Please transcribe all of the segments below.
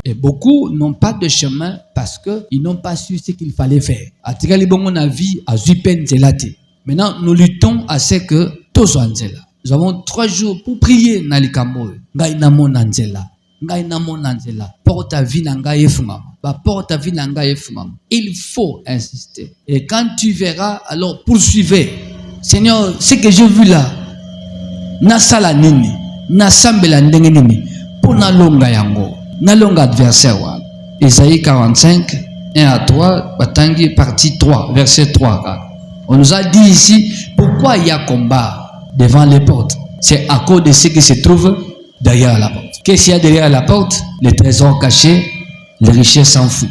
Et beaucoup n'ont pas de chemin parce qu'ils n'ont pas su ce qu'il fallait faire. Maintenant, nous luttons à ce que tout soit Nzela. Nous avons 3 jours pour prier Nalikambo. Porte ta vie il faut insister. Et quand tu verras, alors poursuivez. Seigneur, ce que j'ai vu là, nasala nini, nasambela ndenge nini, pour nalonga yango, nalonga adversaire wa. Isaïe 45, 1 à 3, Batangi, partie 3, verset 3. On nous a dit ici, pourquoi il y a combat devant les portes? C'est à cause de ce qui se trouve derrière la porte. Qu'est-ce qu'il y a derrière la porte? Les trésors cachés, les richesses s'enfuient.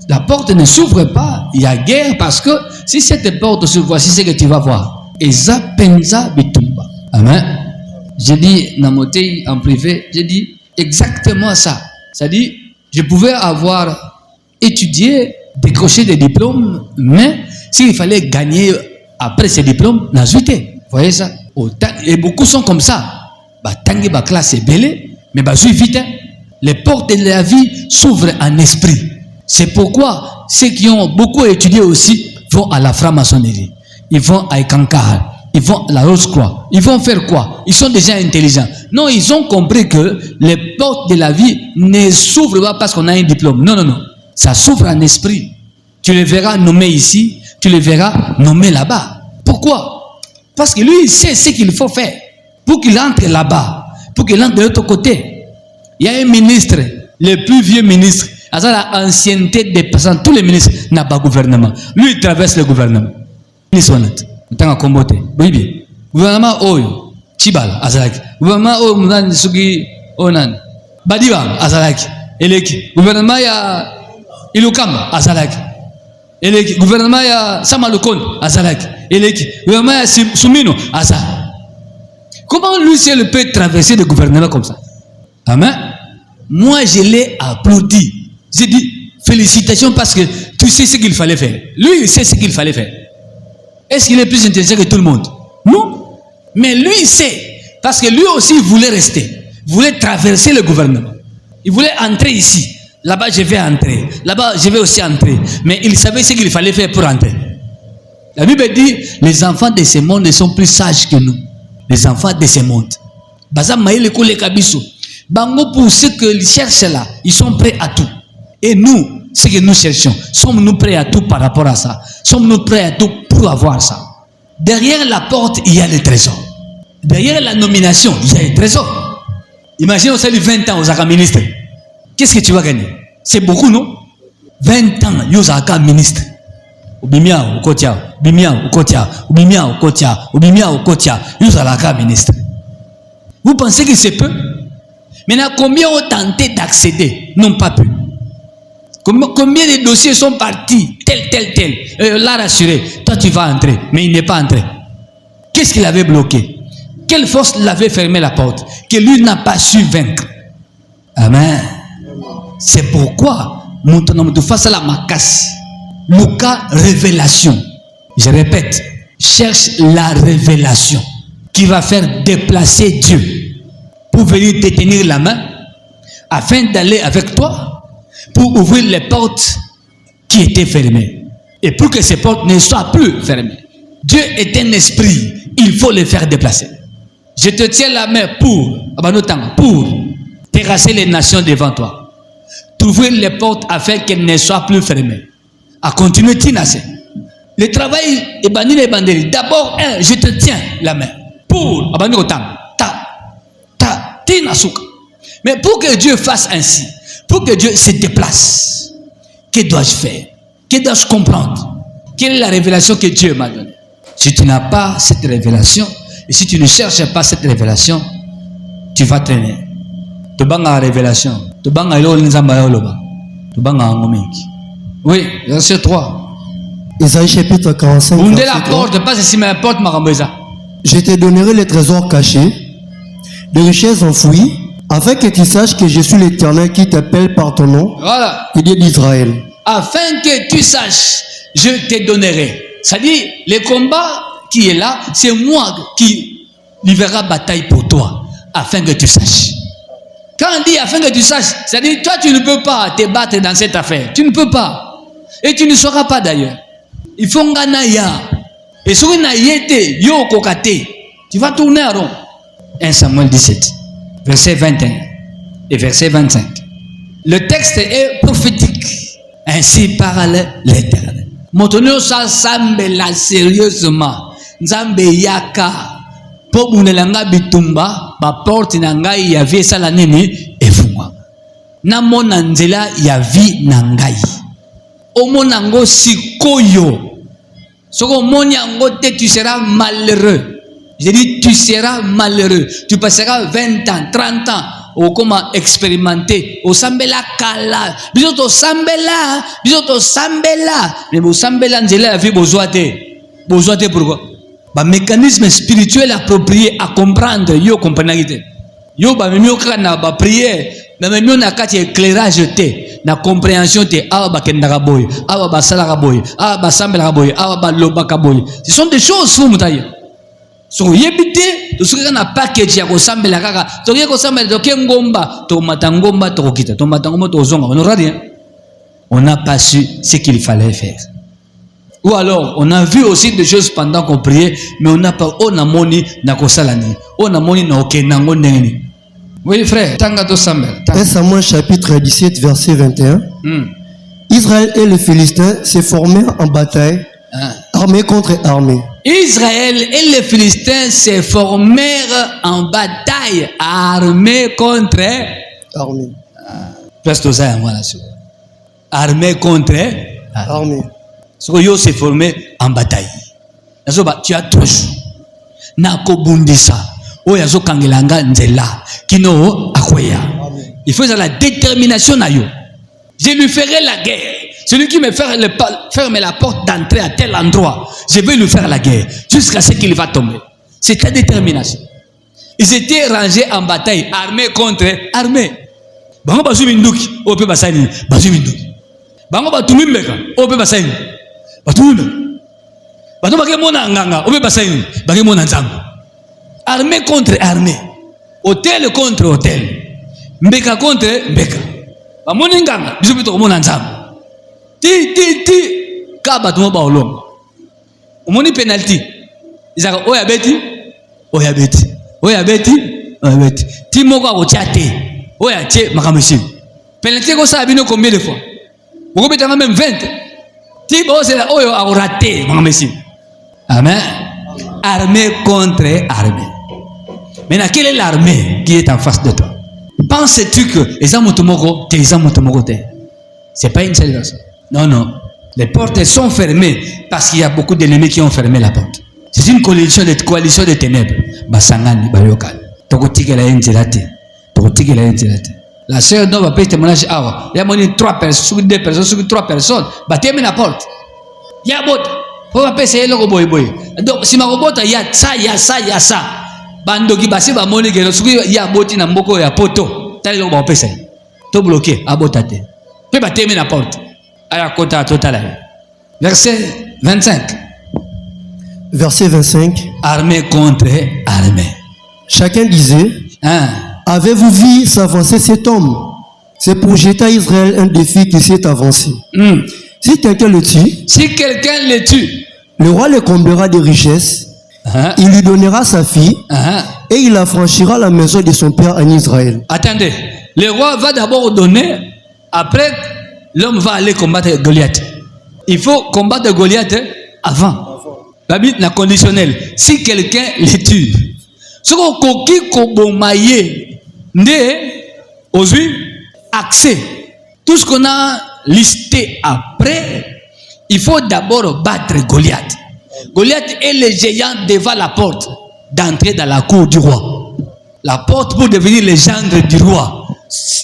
La porte ne s'ouvre pas, il y a guerre parce que si cette porte s'ouvre, voici ce que tu vas voir. Eza penza bitumba. Amen. J'ai dit, Namotei en privé, j'ai dit exactement ça. C'est-à-dire, je pouvais avoir étudié, décroché des diplômes, mais s'il fallait gagner après ces diplômes, n'a zuité. Vous voyez ça? Et beaucoup sont comme ça. Tangi ba classe est belle, mais vite. Les portes de la vie s'ouvrent en esprit. C'est pourquoi ceux qui ont beaucoup étudié aussi vont à la franc-maçonnerie. Ils vont à Ekankar, ils vont à la Rose-Croix. Ils vont faire quoi? Ils sont déjà intelligents. Non, ils ont compris que les portes de la vie ne s'ouvrent pas parce qu'on a un diplôme. Non, non, non. Ça s'ouvre en esprit. Tu le verras nommé ici, tu le verras nommé là-bas. Pourquoi? Parce que lui, il sait ce qu'il faut faire pour qu'il entre là-bas, pour qu'il entre de l'autre côté. Il y a un ministre, le plus vieux ministre, à la ancienneté dépassant tous les ministres, n'a pas gouvernement. Lui, il traverse le gouvernement. Il est honnête. Il est en comboté. Oui, bien. Gouvernement, oh, Chibal, Azalaki. Gouvernement, oh, Mounan, Sugi, Onan. Badiwa, Azalaki. Eleki. Gouvernement, il y a Ilukamba, Azalaki. Eleki. Gouvernement, il y a Samalukon, Azalaki. Eleki. Gouvernement, il y a Soumino, Azalaki. Comment lui, il peut traverser le gouvernement comme ça? Amen. Moi, je l'ai applaudi. J'ai dit félicitations parce que tu sais ce qu'il fallait faire. Lui, il sait ce qu'il fallait faire. Est-ce qu'il est plus intelligent que tout le monde? Non. Mais lui, il sait. Parce que lui aussi, il voulait rester. Il voulait traverser le gouvernement. Il voulait entrer ici. Là-bas, je vais entrer. Là-bas, je vais aussi entrer. Mais il savait ce qu'il fallait faire pour entrer. La Bible dit, les enfants de ce monde sont plus sages que nous. Les enfants de ce monde. Bango, pour ceux qu'ils cherchent là, ils sont prêts à tout. Et nous, ce que nous cherchons, sommes-nous prêts à tout par rapport à ça? Sommes-nous prêts à tout pour avoir ça? Derrière la porte, il y a le trésor. Derrière la nomination, il y a le trésor. Imagine, on s'est dit 20 ans aux Aka ministres. Qu'est-ce que tu vas gagner? C'est beaucoup, non? 20 ans, aux Aka ministres. Ubimia, Ukotia, Ubimia, Ukotia, Ubimia, Ukotia, Ubimia, Ukotia, aux Aka ministres. Vous pensez que c'est peu? Maintenant, combien ont tenté d'accéder? N'ont pas pu. Combien de dossiers sont partis? Tel. L'a rassuré. Toi, tu vas entrer. Mais il n'est pas entré. Qu'est-ce qu'il avait bloqué? Quelle force l'avait fermé la porte? Que lui n'a pas su vaincre. Amen. C'est pourquoi, nous face à la macasse. Lucas, révélation. Je répète. Cherche la révélation qui va faire déplacer Dieu. Pour venir te tenir la main, afin d'aller avec toi, pour ouvrir les portes qui étaient fermées. Et pour que ces portes ne soient plus fermées. Dieu est un esprit, il faut le faire déplacer. Je te tiens la main pour terrasser les nations devant toi. T'ouvrir les portes afin qu'elles ne soient plus fermées. À continuer, Tinasé. Le travail est banni les bandits. D'abord, je te tiens la main pour mais pour que Dieu fasse ainsi, pour que Dieu se déplace, que dois-je faire? Que dois-je comprendre? Quelle est la révélation que Dieu m'a donnée? Si tu n'as pas cette révélation, et si tu ne cherches pas cette révélation, tu vas traîner. Tu vas la révélation. Tu vas la oui, verset 3. Isaïe chapitre 45. Je te donnerai les trésors cachés, les richesses enfouies, afin que tu saches que je suis l'Éternel qui t'appelle par ton nom, voilà. Il dit d'Israël. Afin que tu saches, je te donnerai. C'est-à-dire, le combat qui est là, c'est moi qui livrerai bataille pour toi, afin que tu saches. Quand on dit afin que tu saches, c'est-à-dire toi tu ne peux pas te battre dans cette affaire. Tu ne peux pas. Et tu ne sauras pas d'ailleurs. Il faut ngana. Et si on a yété, yo kokate, tu vas tourner à rond. 1 Samuel 17, verset 21 et verset 25. Le texte est prophétique. Ainsi parle l'Éternel. Montonio sa sambela sérieusement. Nzambe yaka. Po bunelanga bitumba, ba porte na ngai ya vie sala nini efungwa. Na mona nzela ya vie na ngai. Omona ngo sikoyo. Soko monia ngo te, tu seras malheureux. Je dis tu seras malheureux. Tu passeras 20 ans, 30 ans au comment expérimenter au sambela kala. Bisoto sambela, mais au sambela nzela ya vie bozoate. Bozoate pourquoi? Ba mécanisme spirituel approprié à comprendre, yo comprenez. Yo ba mimio kana ba prière, ba mimio na kati éclairage te, na compréhension te, awa ba kendaka boy, awa ba salaka boy, awa ba sambela boy, awa ba lobaka boy. Ce sont des choses fou mutaye. So yebite, to suka na package ya ko sambela kaka, to ye ko sambela to kengomba, to matangomba to kita, to matangomba to zonga. On n'aura rien. On n'a pas su ce qu'il fallait faire. Ou alors, on a vu aussi des choses pendant qu'on priait, mais on n'a pas, on a moni na kosalani, on a moni na okenango nengeni. Oui, frère, tangato sambel. 1 Samuel chapitre 17, verset 21. Israël et les Philistins se formèrent en bataille, armée contre armée. Israël et les Philistins se formèrent en bataille, armée contre armée. Presque ça, moi là-dessus. Armée contre armée. Soyo s'est formé en bataille. Tu as trois jours. Nako bundisa. Oyazo kangelanga nzela. Kino akwaya. Il faut la détermination na yo. Je lui ferai la guerre. Celui qui me ferme la porte d'entrée à tel endroit, je vais lui faire la guerre jusqu'à ce qu'il va tomber. C'est ta détermination. Ils étaient rangés en bataille, armée contre armée. Bango basu minduki, ope basani, basu minduki. Bango batumi mbeka, ope basani. Batumi. Bato bake mona nganga, ope basani, bake mona nzambo. Armée contre armée. Hôtel contre hôtel. Mbeka contre mbeka. Bamoni nganga, biso bito mona nzambo. Ti ka bato mo ba olonga. Omoni penalty. Izaka oya beti. Ti moko akotia te. Oya tie makamisi. Penalty ko sa bino combien de fois? Moko betanga même 20. Ti bo c'est la oyo a raté makamisi. Amen. Armée contre armée. Maintenant quelle est l'armée qui est en face de toi? Penses-tu que les amotomoko, c'est pas une seule personne? Non. Les portes sont fermées parce qu'il y a beaucoup d'ennemis qui ont fermé la porte. C'est une coalition de ténèbres. Basangani, Bayokan. La sœur doit payer témoignage. Il y a 3 personnes, 2 personnes, 3 personnes. Bâtez la porte. Il y a bot. Faut pas payer le boy. Donc, si ma robot, il y a ça. Bando qui passe, ba moni gelo, il y a boti na mboko ya poto. T'as le bon pesa. Tout bloqué, à botate. Puis bâtez la porte. Verset 25. Verset 25. Armée contre armée. Chacun disait, avez-vous vu s'avancer cet homme? C'est pour jeter à Israël un défi qui s'est avancé. Si quelqu'un le tue, le roi le comblera de richesses, il lui donnera sa fille, et il affranchira la maison de son père en Israël. Attendez, le roi va d'abord donner, après l'homme va aller combattre Goliath. Il faut combattre Goliath avant. La conditionnelle. Si quelqu'un le tue, ce qu'on koki kobomaye, accès. Tout ce qu'on a listé après, il faut d'abord battre Goliath. Goliath est le géant devant la porte d'entrer dans la cour du roi. La porte pour devenir le gendre du roi,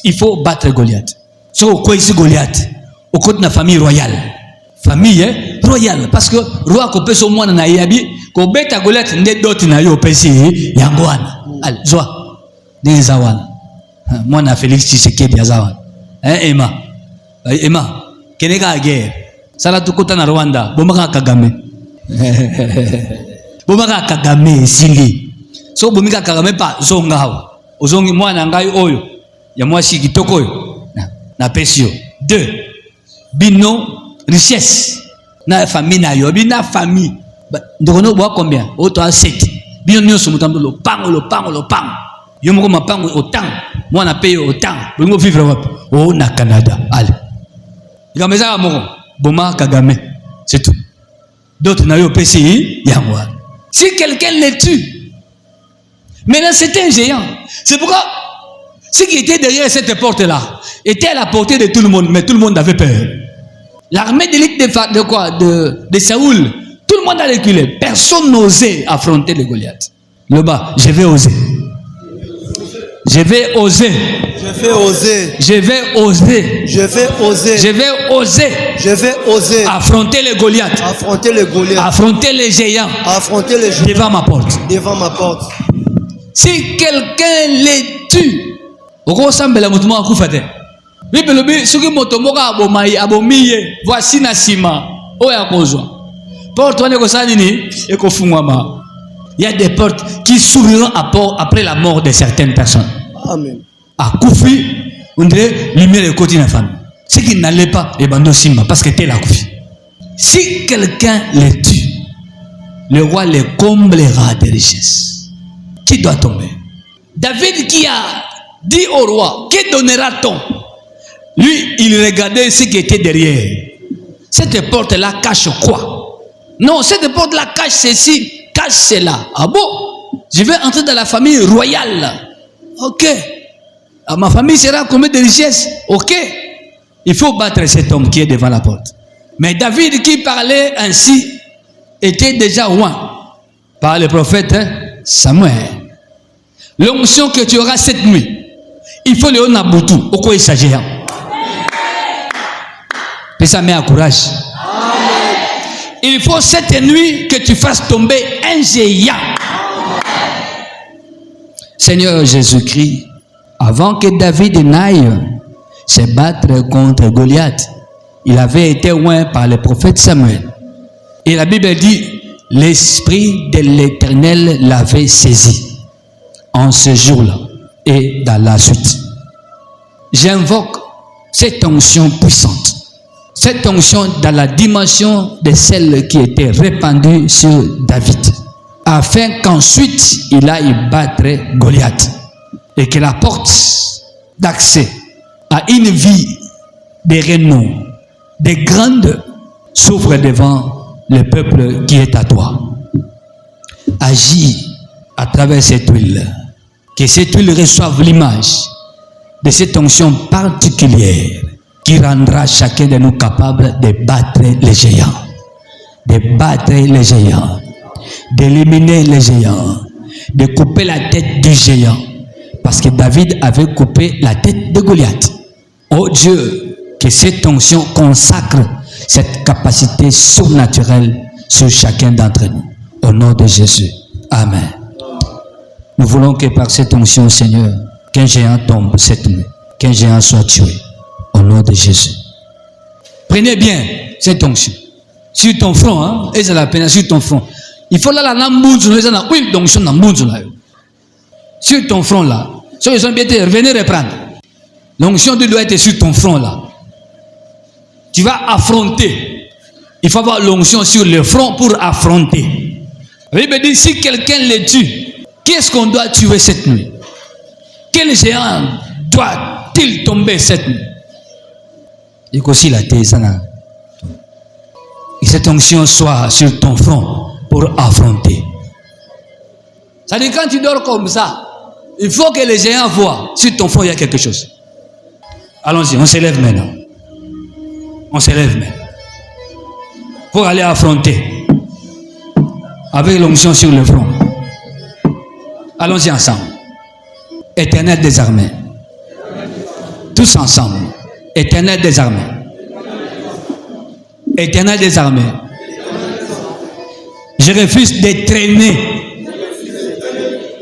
il faut battre Goliath. Ce qu'on ici Goliath, au côté de la famille royale. Famille royale, parce que roi ko peso mwana na yabi ko beta Goliath nde doti na yo pesi yangwana. Al zoa de zawana. Mwana Félix Tshisekedi azawana. Emma keneka guerre. Sala tukota na Rwanda, bomaka Kagame. Bomaka Kagame zili. So bomika Kagame pa zonga hawa. Ozongi mwana ngai oyo. Il y a moi aussi qui toko. Na pesio. 2. Bino richesse. Na famille na yo, bina famille. Ndokono bois combien? Autant 7. Bino nyo sumutambo lo pang. Yo moko mapang autant. Moi na paye autant. Bongo vivre wapi? Oh na Canada. Allez. Ikameza moko. Boma Kagame. C'est tout. D'autres n'ont pas PCI, il y a moi. Si quelqu'un les tue, maintenant c'était un géant. C'est pourquoi ce qui était derrière cette porte-là était à la portée de tout le monde, mais tout le monde avait peur. L'armée d'élite de Saoul, tout le monde a reculé. Personne n'osait affronter le Goliath. Le bas, je vais oser. Je vais oser. Je vais oser. Je vais oser. Je vais oser. Je vais oser. Je vais oser. Affronter le Goliath. Affronter le Goliath. Affronter les géants. Affronter les géants. Devant ma porte. Devant ma porte. Si quelqu'un les tue, voici Nassima. Il y a des portes qui s'ouvriront après la mort de certaines personnes. Amen. À Koufi, on dirait lumière et côté de la femme. Ce qui n'allait pas, et bando Simba, parce que t'es la Koufi. Si quelqu'un les tue, le roi les comblera de richesses. Qui doit tomber? David qui a dit au roi, que donnera-t-on? Lui, il regardait ce qui était derrière. Cette porte-là cache quoi? Non, cette porte-là cache ceci, cache cela. Ah bon? Je vais entrer dans la famille royale. Ok. Ah, ma famille sera combien de richesses? Ok. Il faut battre cet homme qui est devant la porte. Mais David qui parlait ainsi était déjà roi par le prophète Samuel. L'onction que tu auras cette nuit, il faut le Nabutu. Au quoi il s'agit? Et ça met à courage. Il faut cette nuit que tu fasses tomber un géant. Seigneur Jésus-Christ, avant que David n'aille se battre contre Goliath, il avait été oint par le prophète Samuel. Et la Bible dit, l'Esprit de l'Éternel l'avait saisi en ce jour-là et dans la suite. J'invoque cette onction puissante, cette onction dans la dimension de celle qui était répandue sur David, afin qu'ensuite il aille battre Goliath et que la porte d'accès à une vie de renom, de grande, s'ouvre devant le peuple qui est à toi. Agis à travers cette huile, que cette huile reçoive l'image de cette onction particulière qui rendra chacun de nous capable de battre les géants, d'éliminer les géants, de couper la tête du géant, parce que David avait coupé la tête de Goliath. Oh Dieu, que cette onction consacre cette capacité surnaturelle sur chacun d'entre nous. Au nom de Jésus. Amen. Nous voulons que par cette onction, Seigneur, qu'un géant tombe cette nuit, qu'un géant soit tué. Au nom de Jésus. Prenez bien cette onction. Sur ton front, hein, et c'est la peine, sur ton front. Il faut là la oui, l'onction sur ton front là. Ceux qui sont bien, venez reprendre. L'onction doit être sur ton front là. Tu vas affronter. Il faut avoir l'onction sur le front pour affronter. La Bible dit, si quelqu'un les tue, qu'est-ce qu'on doit tuer cette nuit? Quel géant doit-il tomber cette nuit? Et qu'aussi la thèse, et cette onction soit sur ton front pour affronter. Ça dit, quand tu dors comme ça, il faut que les géants voient sur ton front il y a quelque chose. Allons-y, on s'élève maintenant. On s'élève maintenant. Pour aller affronter avec l'onction sur le front. Allons-y ensemble. Éternel des armées. Tous ensemble. Éternel des armées. Éternel des armées. Je refuse de traîner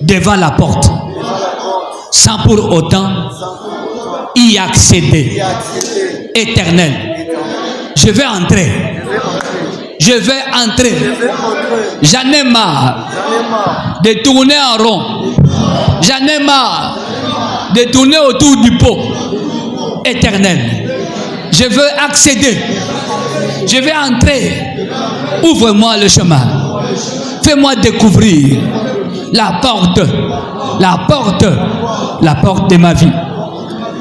devant la porte sans pour autant y accéder. Éternel. Je vais entrer. Je vais entrer. J'en ai marre de tourner en rond. J'en ai marre de tourner autour du pot éternel. Je veux accéder. Je vais entrer. Ouvre-moi le chemin. Fais-moi découvrir la porte de ma vie.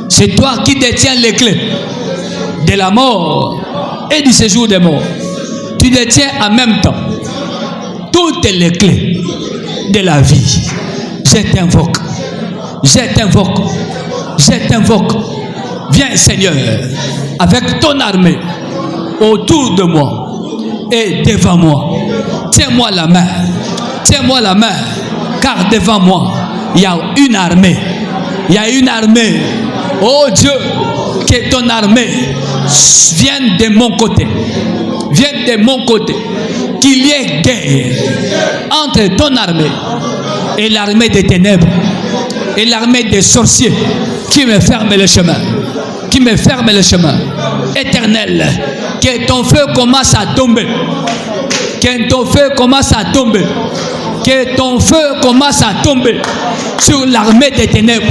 C'est toi qui détiens les clés de la mort et du séjour des morts. Tu détiens en même temps toutes les clés de la vie. Je t'invoque. Viens Seigneur avec ton armée autour de moi et devant moi. Tiens-moi la main, car devant moi il y a une armée. Oh Dieu, que ton armée vienne de mon côté. Qu'il y ait guerre entre ton armée et l'armée des ténèbres et l'armée des sorciers qui me ferment le chemin. Éternel, que ton feu commence à tomber. Que ton feu commence à tomber sur l'armée des ténèbres.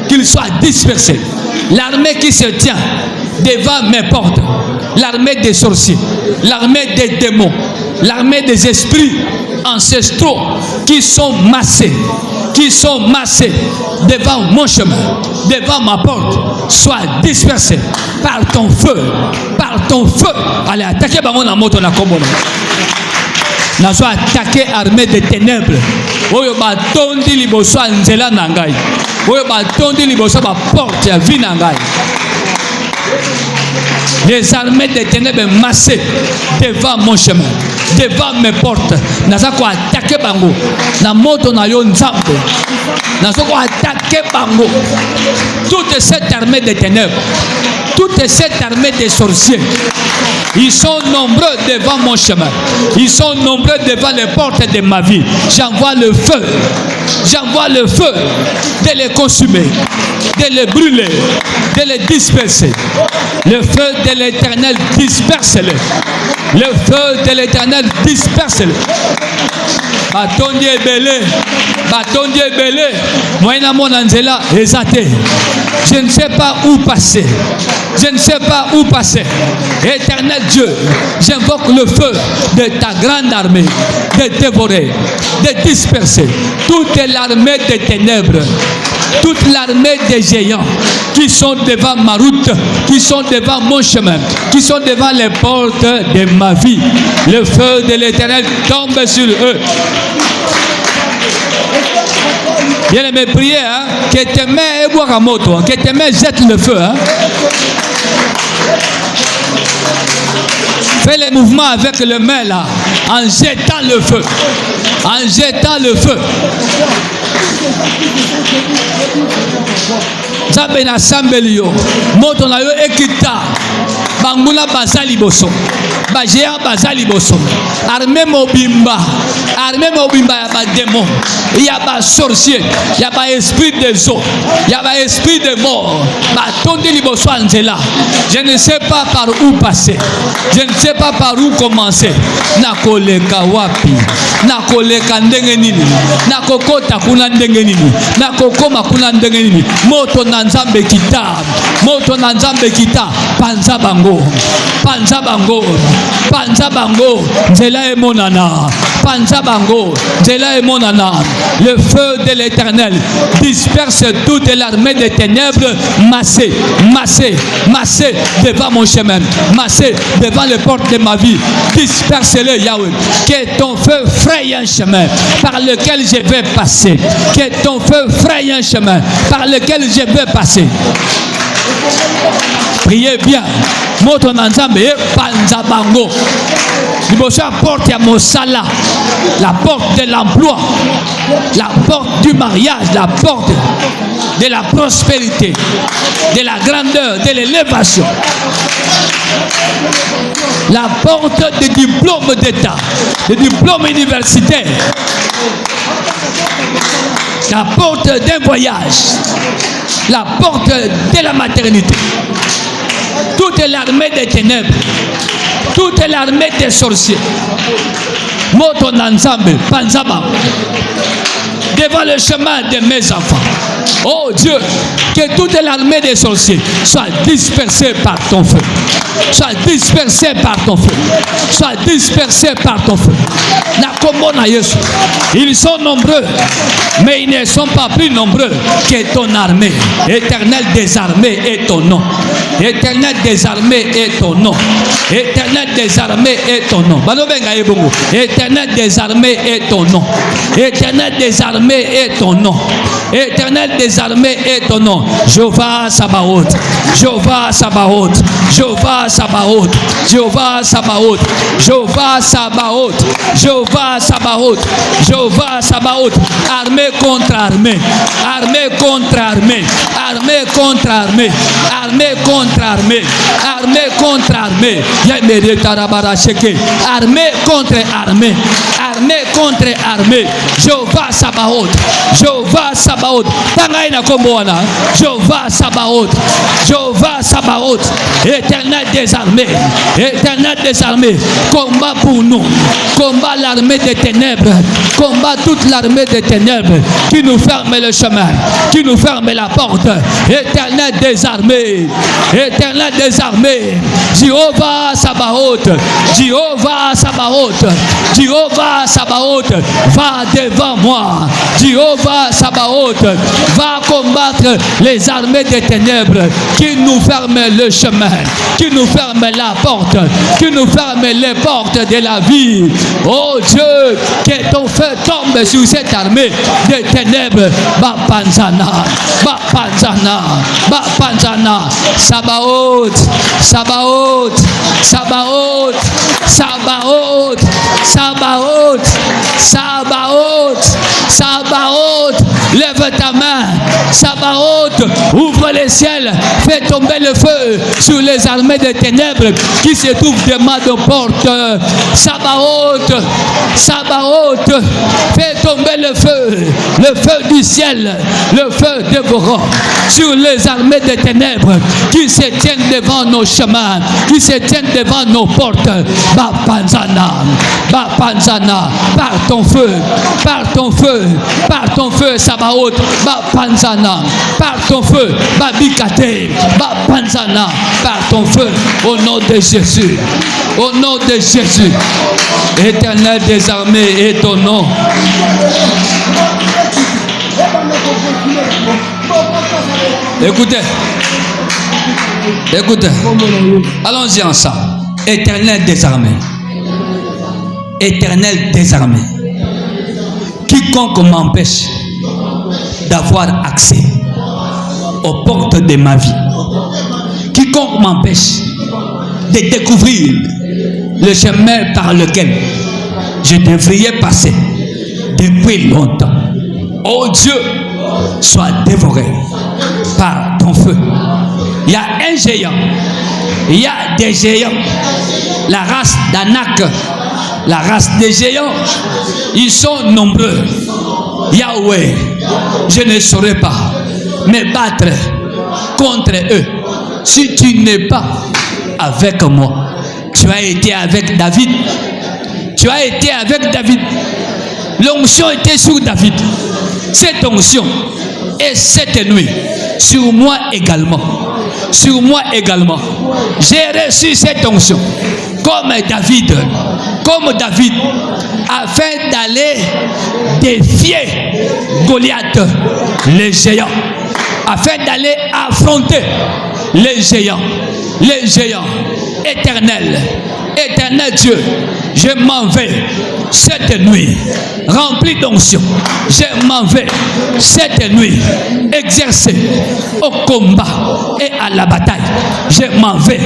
Qu'il soit dispersé. L'armée qui se tient devant mes portes. L'armée des sorciers. L'armée des démons. L'armée des esprits ancestraux qui sont massés devant mon chemin, devant ma porte, soient dispersés par ton feu. Allez, attaquez la moto na kombo. N'a soit attaqué armée des ténèbres. Oyo ba tondi liboso nzela na ngai. Oyo ba tondi liboso ba porte ya vie na ngai. Les armées des ténèbres massées devant mon chemin, devant mes portes. Naza ko attaquer bango. Na moto na yo nzambe. Naza ko attaquer bango. Toute cette armée des ténèbres, toute cette armée des sorciers, ils sont nombreux devant mon chemin. Ils sont nombreux devant les portes de ma vie. J'envoie le feu de les consumer, de les brûler, de les disperser. Le feu de l'Éternel disperse-les. Le feu de l'Éternel disperse-les. Batondi ebele. Moyena mon anzela ezate. Je ne sais pas où passer. Éternel Dieu, j'invoque le feu de ta grande armée de dévorer, de disperser toute l'armée des ténèbres, toute l'armée des géants qui sont devant ma route, qui sont devant mon chemin, qui sont devant les portes de ma vie. Le feu de l'Éternel tombe sur eux. Bien aimé, priez, que tes mains ébouent à moto, que tes mains jettent le feu. Fais les mouvements avec le main là, en jetant le feu. Zabe na sambelio, moto na yo ekita, bangula bazali boso, bajea bazali boso, armée mobimba ya ba démon, ya ba sorcier, ya ba esprit des eaux, ya ba esprit de mort, ba tondi liboso anzela. Je ne sais pas par où passer, je ne sais pas par où commencer. Nakoleka wapi, nakoleka ndenge nini, nakokota kuna ndenge nini, nakokoma kuna ndenge nini. Moto na nzambe kita, panza bango, nzela emonana, panza bango, nzela emonana. Le feu de l'Éternel disperse toute l'armée des ténèbres massée devant mon chemin, massée devant les portes de ma vie. Disperse-les, Yahweh. Que ton feu fraye un chemin par lequel je vais passer. Que ton feu fraye un chemin par lequel je vais passer. Priez bien. Moto nanzambe panza bango. Liboso la porte ya mosala, la porte de l'emploi, la porte du mariage, la porte de la prospérité, de la grandeur, de l'élévation, la porte des diplômes d'État, des diplômes universitaires, la porte d'un voyage, la porte de la maternité. Toute l'armée des ténèbres, toute l'armée des sorciers. Moto nanzambe, panzaba. devant le chemin de mes enfants. Oh Dieu, que toute l'armée des sorciers soit dispersée par ton feu. Soit dispersée par ton feu. Soit dispersée par ton feu. Ils sont nombreux, mais ils ne sont pas plus nombreux que ton armée. Éternel des armées est ton nom. Éternel des armées est ton nom. Éternel des armées est ton nom. Éternel des armées est ton nom. Éternel des armées est ton nom. Éternel des armées est ton nom. Jéhovah Sabaoth. Jéhovah Sabaoth. Jéhovah Sabaoth. Jéhovah Sabaoth. Jéhovah Sabaoth. Jéhovah Sabaoth. Jéhovah Sabaoth. Armée contre armée. Armée contre armée. Armée contre armée. Armée contre armée. Armée contre armée. Armée contre armée. Armée contre armée. Jéhovah Sabaoth. Jéhovah Sabaoth. Tangaina komboana. Jéhovah Sabaoth. Jéhovah Sabaoth. Éternel des armées. Éternel des armées. Combat pour nous. Combat l'armée des ténèbres. Combat toute l'armée des ténèbres qui nous ferme le chemin, qui nous ferme la porte. Éternel des armées. Éternel des armées. Jéhovah Sabaoth. Jéhovah Sabaoth. Jéhovah Sabaoth. Va devant moi. Jéhovah Sabaoth. Va combattre les armées des ténèbres qui nous ferment le chemin, qui nous ferment la porte, qui nous ferment les portes de la vie. Oh Dieu, que ton feu tombe sur cette armée des ténèbres. Bapanzana, Bapanzana, Bapanzana. Sabaoth, Sabaoth, Sabaoth, Sabaoth, Sabaoth, Sabaoth, Sabaoth. Lève ta main. Sabaoth, ouvre les ciels. Fais tomber le feu sur les armées des ténèbres qui se trouvent devant nos portes. Sabaoth, Sabaoth, fais tomber le feu du ciel, le feu dévorant sur les armées des ténèbres qui se tiennent devant nos chemins, qui se tiennent devant nos portes. Bapanzana, Bapanzana, par ton feu, par ton feu, par ton feu, Sabaoth, Bapanzana, par ton feu, Babikate, Bapanzana, par ton feu, au nom de Jésus, au nom de Jésus. Éternel des armées est ton nom. Écoutez, écoutez, allons-y ensemble. Éternel des armées, Éternel des armées, quiconque m'empêche d'avoir accès aux portes de ma vie, quiconque m'empêche de découvrir le chemin par lequel je devrais passer depuis longtemps. Oh Dieu, sois dévoré par ton feu. Il y a un géant, il y a des géants, la race d'Anak, la race des géants, ils sont nombreux. Yahweh, je ne saurais pas me battre contre eux si tu n'es pas avec moi. Tu as été avec David. Tu as été avec David. L'onction était sur David. Cette onction et cette nuit sur moi également. Sur moi également. J'ai reçu cette onction comme David. Comme David, afin d'aller défier Goliath, les géants. Afin d'aller affronter les géants. Les géants. Éternel. Éternel Dieu, je m'en vais cette nuit, rempli d'onction. Je m'en vais cette nuit, exercer au combat et à la bataille. Je m'en vais,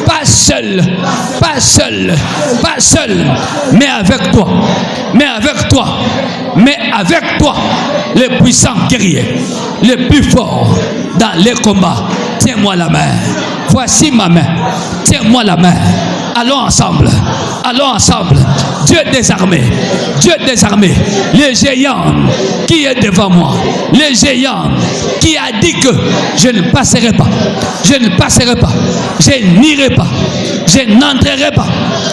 pas seul, pas seul, pas seul, mais avec toi, mais avec toi, mais avec toi, les puissants guerriers, les plus forts dans les combats. Tiens-moi la main. Voici ma main. Tiens-moi la main. Allons ensemble. Allons ensemble. Dieu des armées. Dieu des armées. Les géants qui est devant moi. Les géants qui a dit que je ne passerai pas. Je ne passerai pas. Je n'irai pas. je n'entrerai pas.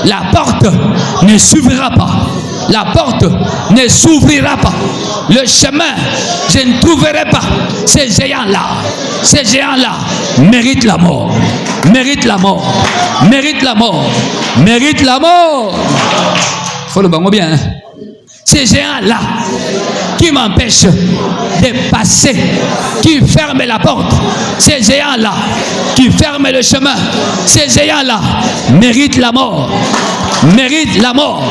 La porte ne s'ouvrira pas. La porte ne s'ouvrira pas. Le chemin, je ne trouverai pas. Ces géants-là méritent la mort. Méritent la mort. Méritent la mort. Méritent la mort. Faut le bango bien. Hein? Ces géants-là qui m'empêchent de passer, qui ferment la porte, ces géants-là qui ferment le chemin, ces géants-là méritent la mort, méritent la mort,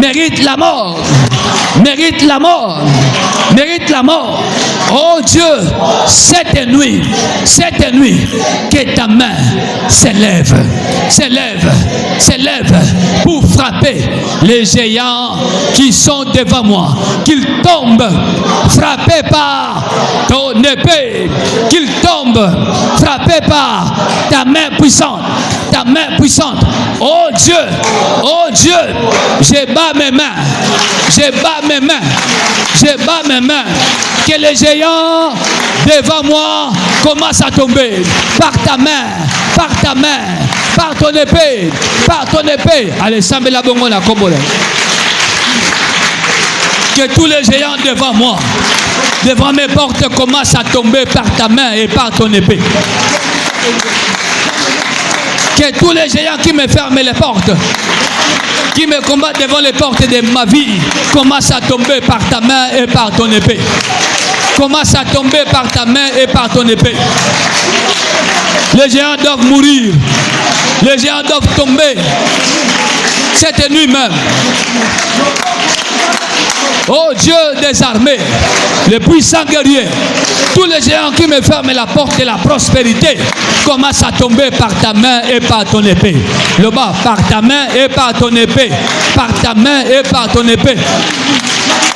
méritent la mort, méritent la mort, méritent la mort. Oh Dieu, cette nuit, que ta main s'élève, s'élève, s'élève pour frapper les géants qui sont devant moi, qu'ils tombent frappés par ton épée, qu'ils tombent frappés par ta main puissante, ta main puissante. Oh Dieu, je bats mes mains, je bats mes mains, je bats mes mains, que les géants devant moi commencent à tomber par ta main, par ta main, par ton épée, par ton épée. Allez, sambe la bongo na kombole. Que tous les géants devant moi, devant mes portes, commencent à tomber par ta main et par ton épée. Que tous les géants qui me ferment les portes, qui me combattent devant les portes de ma vie, commencent à tomber par ta main et par ton épée. Commence à tomber par ta main et par ton épée. Les géants doivent mourir. Les géants doivent tomber cette nuit même. Oh Dieu des armées, les puissants guerriers, tous les géants qui me ferment la porte de la prospérité commencent à tomber par ta main et par ton épée. Le bas, par ta main et par ton épée. Par ta main et par ton épée.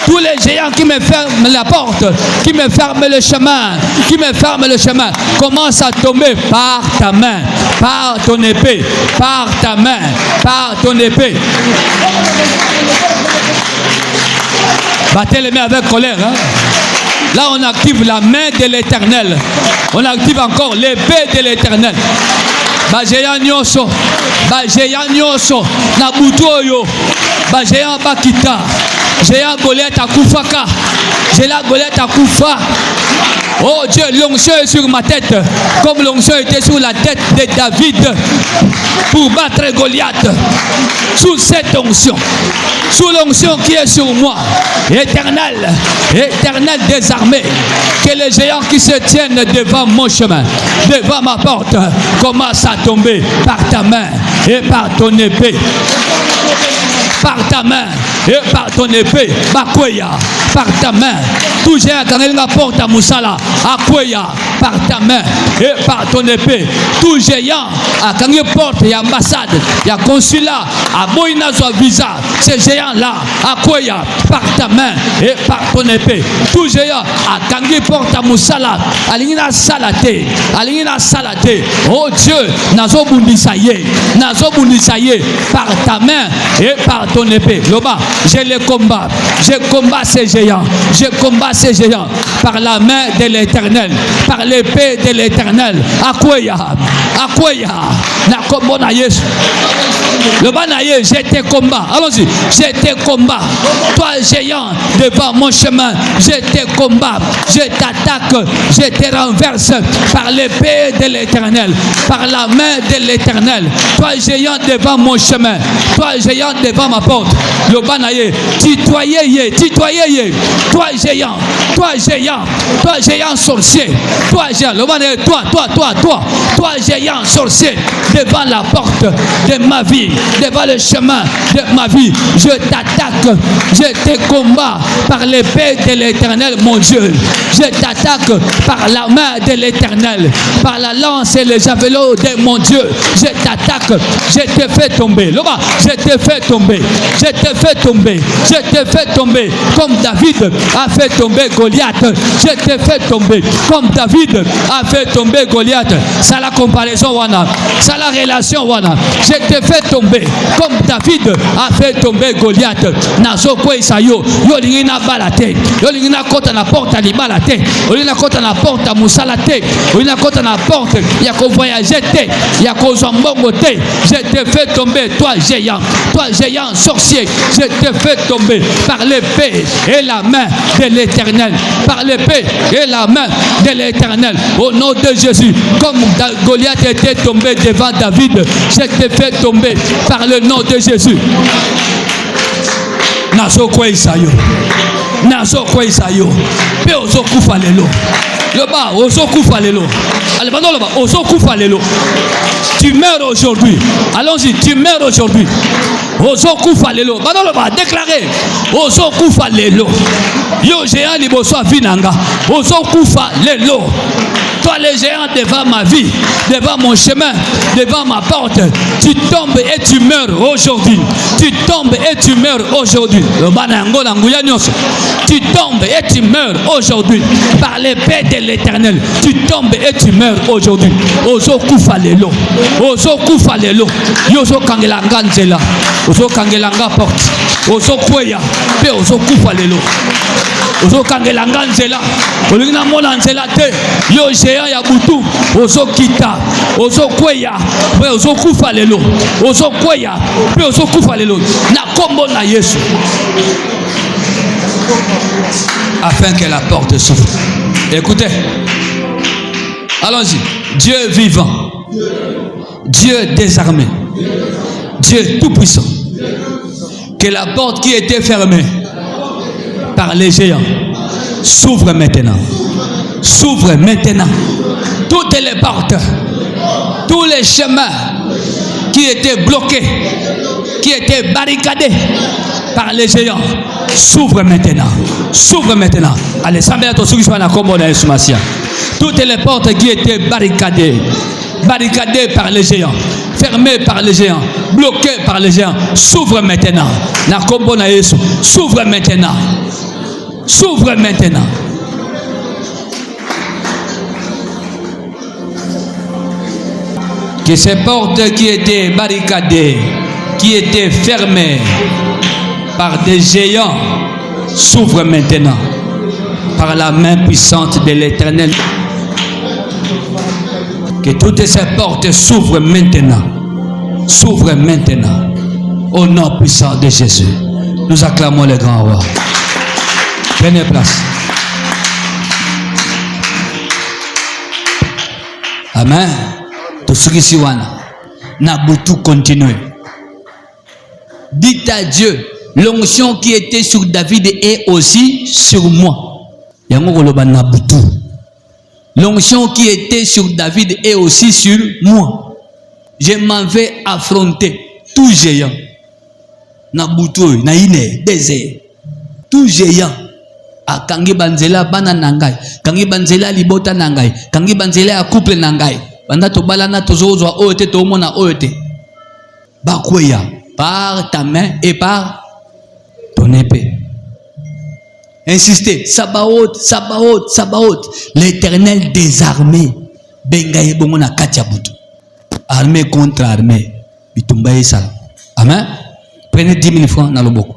Tous les géants qui me ferment la porte, qui me ferment le chemin, commencent à tomber par ta main, par ton épée, par ta main, par ton épée. Battez les mains avec colère. Hein? Là, on active la main de l'Éternel. On active encore l'épée de l'Éternel. Bajéyan nyoso, na butoyo, bajéyan bakita, géant Goliath à Koufaka, géant Goliath à Koufa. Oh Dieu, l'onction est sur ma tête, comme l'onction était sur la tête de David pour battre Goliath. Sous cette onction, sous l'onction qui est sur moi, éternel, éternel des armées, que les géants qui se tiennent devant mon chemin, devant ma porte, commencent à tomber par ta main et par ton épée. Par ta main et par ton épée, Bakoya, par ta main. Tout géant qui la porte à Moussala, Akoya, par ta main et par ton épée. Tout géant à quand il porte, il y a ambassade, il y a consulat, à Boïna visa. Ces géants-là, Akoya, par ta main et par ton épée. Tout géant à quand il porte à Moussala, Alina Salate, Alina Salate. Oh Dieu, Nazo Bundisaye, par ta main et par ton épée. Loba, je les combats. Je combats ces géants. Je combats ces géants par la main de l'Éternel, par l'épée de l'Éternel. Akoya, Akoya, Nakomona Yesu. Loba naye, je te combats. Allons-y, je te combats. Toi géant devant mon chemin, je te combats. Je t'attaque, je te renverse par l'épée de l'Éternel, par la main de l'Éternel. Toi géant devant mon chemin, toi géant devant ma porte. Le banaye, tutoyez, toi géant, toi géant sorcier, toi géant, le banaye, toi géant sorcier, devant la porte de ma vie, devant le chemin de ma vie, je t'attaque, je te combats par l'épée de l'Éternel, mon Dieu, je t'attaque par la main de l'Éternel, par la lance et les javelots de mon Dieu, je t'attaque, je te fais tomber, là-bas, je te fais tomber, je te fais tomber, je te fais tomber comme David a fait tomber Goliath, je te fais tomber comme David a fait tomber Goliath. Ça la comparaison wana, ça la relation wana. Je te fais tomber comme David a fait tomber Goliath. Nazo ko isayo, yo lingi na balate, yo lingi na kota na porte ali balate, yo lingi na kota na porte musala te, yo lingi na kota na porte ya ko voyager te, ya ko zombongo te. Je te fais tomber toi géant sorcier, je te fais tomber par l'épée et la main de l'Éternel, par l'épée et la main de l'Éternel, au nom de Jésus. Comme Goliath était tombé devant David, je te fais tomber par le nom de Jésus. Nazo kwa isayo, nazo kwa isayo, pe ozo kufa lelo, loba ozo kufa lelo, alebano loba ozo kufa lelo. Tu meurs aujourd'hui. Allons-y, tu meurs aujourd'hui. Ozo kufa lelo, bano loba déclaré, ozo kufa lelo. Yo géant liboso avinanga, ozo kufa lelo. Toi les géants devant ma vie, devant mon chemin, devant ma porte, tu tombes et tu meurs aujourd'hui. Tu tombes et tu meurs aujourd'hui. Tu tombes et tu meurs aujourd'hui. Par l'épée de l'Éternel, tu tombes et tu meurs aujourd'hui. Ozo kufa lelo, ozo kufa lelo. Yozo kangelanga nzela, ozo kangelanga porte, ozo kweya, pe ozo kufa lelo. Ozo kangelanga nzela, olingina mona nzela te. Yo géant ya butu, ozo kita, ozo kweya, pe ozo kufa lelo, ozo kweya, pe ozo kufa lelo. Na kombo na Yesu. Afin que la porte s'ouvre. Écoutez. Allons-y. Dieu vivant. Dieu désarmé. Dieu tout-puissant. Que la porte qui était fermée par les géants s'ouvre maintenant. S'ouvre maintenant. Toutes les portes, tous les chemins qui étaient bloqués, qui étaient barricadés par les géants, s'ouvre maintenant. S'ouvre maintenant. Allez, toutes les portes qui étaient barricadées par les géants, fermées par les géants, bloquées par les géants, s'ouvre maintenant. S'ouvre maintenant. S'ouvre maintenant. Que ces portes qui étaient barricadées, qui étaient fermées par des géants, s'ouvrent maintenant par la main puissante de l'Éternel. Que toutes ces portes s'ouvrent maintenant. S'ouvrent maintenant. Au nom puissant de Jésus. Nous acclamons le grand roi. Prenez place. Amen. Tout ce qui s'y voit, n'a tout continué. Dites à Dieu, l'onction qui était sur David est aussi sur moi. L'onction qui était sur David est aussi sur moi. Je m'en vais affronter tout géant. Nabutu, naine, désert. Tout géant. A kangi banzela bana nangai. Kangi banzela libota nangai. Kangi banzela couple nangai. Banda to balana tozozwa oete to mona oete. Bakweya. Par ta main et par ton épée. Insistez. Sabaoth, Sabaoth, Sabaoth. L'Éternel désarmé. Bengaye bomona kachabutu. Armée contre armée. Bitumbaye sala. Amen. Prenez 10 000 francs dans le boko.